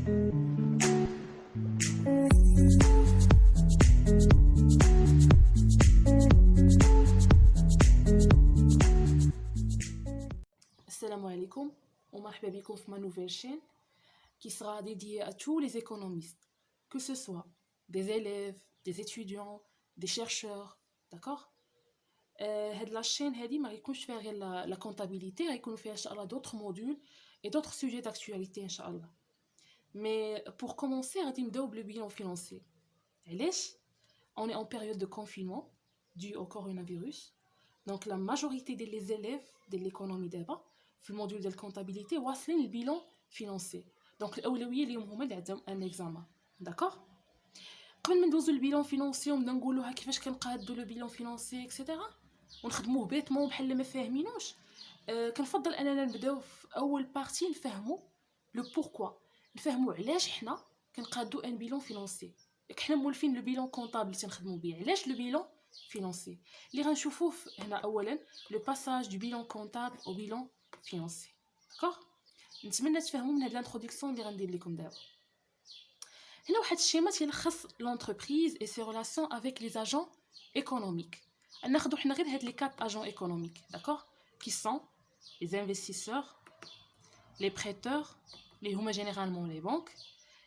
Assalamu alaikum, ومرحبا بكم في ma nouvelle chaîne qui sera dédiée à tous les économistes, que ce soit des élèves, des étudiants, des chercheurs, d'accord. La chaîne هذه ما غيكونش فيها غير la comptabilité, غيكونوا فيها إن شاء الله d'autres modules et d'autres sujets d'actualité إن شاء الله. Mais pour commencer, غادي نبداو le bilan financier. علاش؟ On est en période de confinement dû au coronavirus. Donc la majorité des élèves de l'économie d'abord في الموديول ديال الكونتابيليتي واصلين البيلون فينانسي. دونك الاولويه ليهم هما اللي عندهم ان اكزامان. داكوغ، قبل ما ندوزو البيلون فينانسي ونبدا نقولوها كيفاش كنقادو لو بيلون فينانسي اكسيتيرا ونخدموه بيتمون بحال ما فاهمينوش، كنفضل اننا نبداو في اول بارتي نفهمو لو بوركوا، نفهمو علاش حنا كنقادو ان بيلون فينانسي. ياك حنا مولفين لو بيلون كونطابل اللي تنخدمو بيه، علاش لو بيلون فينانسي اللي غنشوفوه هنا اولا لو باساج دو بيلون كونطابل او بيلون financier. D'accord. نتمنى تفهموا من هاد الانتروداكسيون اللي غندير لكم دابا. هنا واحد الشيما تيلخص l'entreprise et ses relations avec les agents économiques. ناخذوا حنا غير هاد لي 4 agents économiques, d'accord, qui sont les investisseurs, les prêteurs, les هما généralement les banques,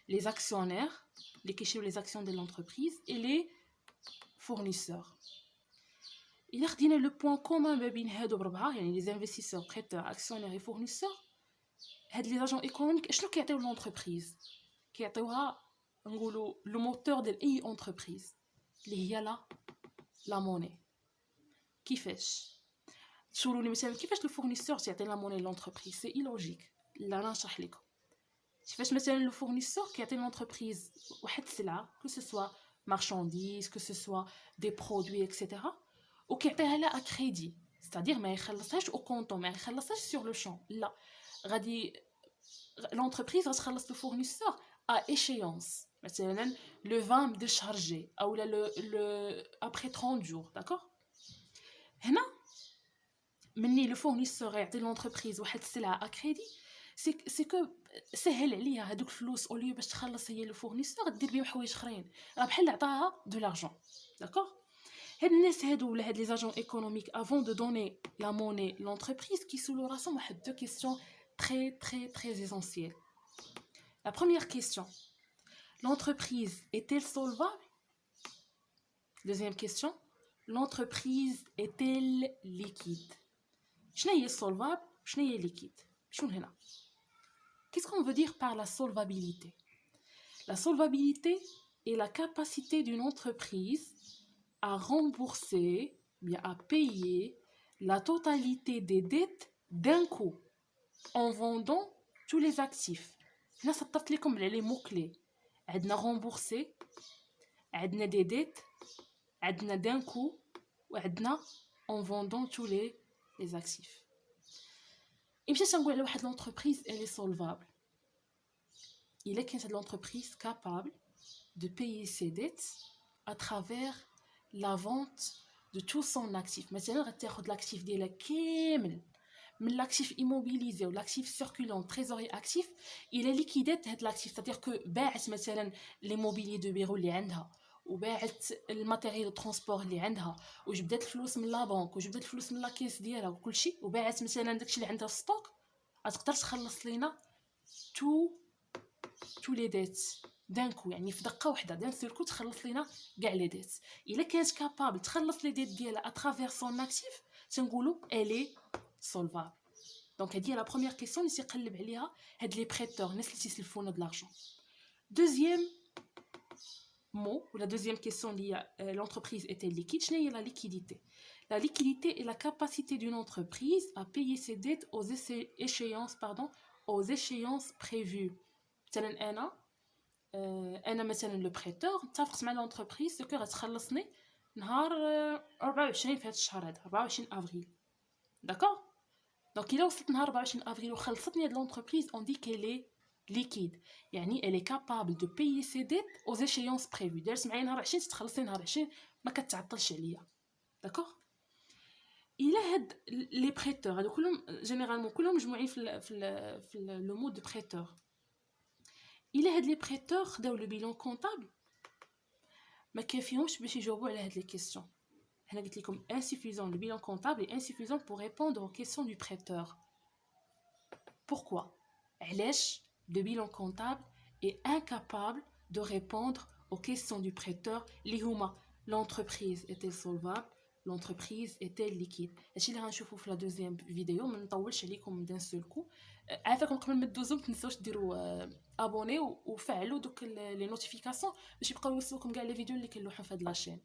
les actionnaires, les كيشريو les actions de l'entreprise et les fournisseurs. إلا خدينا لو بوين كومون ما بين هادو بربعه، يعني لي انفستيسور بريتور اكسيونير اي فورنيسور، هاد لي اجون ايكونوميك اشنو كيعطيو لونتربريز؟ كيعطيوها نقولوا لو موتور ديال اي اونتربريز اللي هي لا موني. كيفاش؟ تقولوا لي مثلا كيفاش لو فورنيسور تيعطي لا موني لونتربريز؟ سي اي لوجيك. لا انا نشرح لكم كيفاش. مثلا لو فورنيسور كيعطي لونتربريز واحد السلعه، كو سو سوا مارشانديز، كو سو سوا دي برودوي اكسيتيرا، وكيعطيها لها كريدي، ستادير ما يخلصهاش او كونطون، ما يخلصهاش سور لو شون، لا، غادي لونتربريز غتخلص لو فورنيسور ا ايشيونس، مثلا لو 20 دو شهر جاي او لو ابري 30 جور. داكوغ. هنا مني لو فورنيسور يعطي لونتربريز واحد السلعه ا كريدي، سي كو سهل عليها هذوك الفلوس، او ليو باش تخلص هي لو فورنيسور دير بهم حوايج اخرين، راه بحال عطاها دو لارجون. داكوغ. هاد الناس هادو ولا هاد لي زاجون ايكونوميك افون دو دوني لا موني لونتربريز كيسولو راسهم واحد دو كيسيون très essentielles. La première question, l'entreprise est-elle solvable? Deuxième question, l'entreprise est-elle liquide? شنو هي solvable شنو هي liquide؟ شنو هنا؟ Qu'est-ce qu'on veut dire par la solvabilité? La solvabilité est la capacité d'une entreprise à rembourser, bien à payer la totalité des dettes d'un coup en vendant tous les actifs. هنا سطرت لكم على لي مو كلي. عندنا rembourser، عندنا des dettes، عندنا d'un coup، وعندنا en vendant tous les actifs. مشيت نقول على واحد l'entreprise elle est solvable. Il est qu'une l'entreprise capable de payer ses dettes à travers la vente de tout son actif. مثلا غتاخد l'actif ديالها كامل من l'actif immobilisé ou l'actif circulant trésorier actif الى liquidate هاد l'actif، c'est-à-dire que باعت مثلا l'immobilier de bureau اللي عندها، وباعت الماتيريال ترونسبور اللي عندها، وجبدات الفلوس من لا بنك، وجبدات الفلوس من لا كيس ديالها وكلشي، وباعت مثلا داكشي اللي عندها في ستوك، غتقدر تخلص لينا تو لي ديت دان كو، يعني في دقه واحده دان سيركو تخلص لينا كاع لي ديت. الا كانت كابابل تخلص لي ديت ديالها اترافير سون اكتيف تنقولوا الي سولفابل. دونك هذه هي لا بروميير كيسيون اللي تيقلب عليها هاد لي بريتور، الناس اللي تيسلفونا د لارجون. دوزيام mot ou la deuxième question liée à l'entreprise était liquide. شنو هي la liquidité? La liquidité est la capacité d'une entreprise à payer ses dettes aux échéances prévues. مثلا انا مثلا لو بريتور اتفقت مع لونتربريز كو غتخلصني نهار 24 في هذا الشهر هذا 24 افريل. داكوغ. دونك الا وصلت نهار 24 افريل وخلصتني هاد لونتربريز اون دي كيلي liquide، يعني elle est capable de payer ses dettes aux échéances prévues. دارت معايا نهار 20 تتخلصي نهار 20، ما كتعطلش عليا. داكوغ. الى هاد لي بريتور هادو كلهم جينيرالمون كلهم مجموعين في لو مود دو بريتور. الى هاد لي بريتور خداو لو بيلون كونطابل ما كافيهمش باش يجاوبوا على هاد لي كيسيون. هنا قلت لكم insuffisant le bilan comptable est insuffisant pour répondre aux questions du prêteur. Pourquoi? علاش le bilan comptable est incapable de répondre aux questions du prêteur اللي هما l'entreprise est-elle solvable, l'entreprise est-elle liquide. هادشي اللي غنشوفو في لا دوزيام فيديو، ما نطولش عليكم دان سول كو. عافاكم قبل ما تدوزو متنساوش ديروا ابوني وفعلوا دوك لي نوتيفيكاسيون باش يبقاو يوصلوكم كاع لي فيديو اللي كنلوحو في هاد لاشين.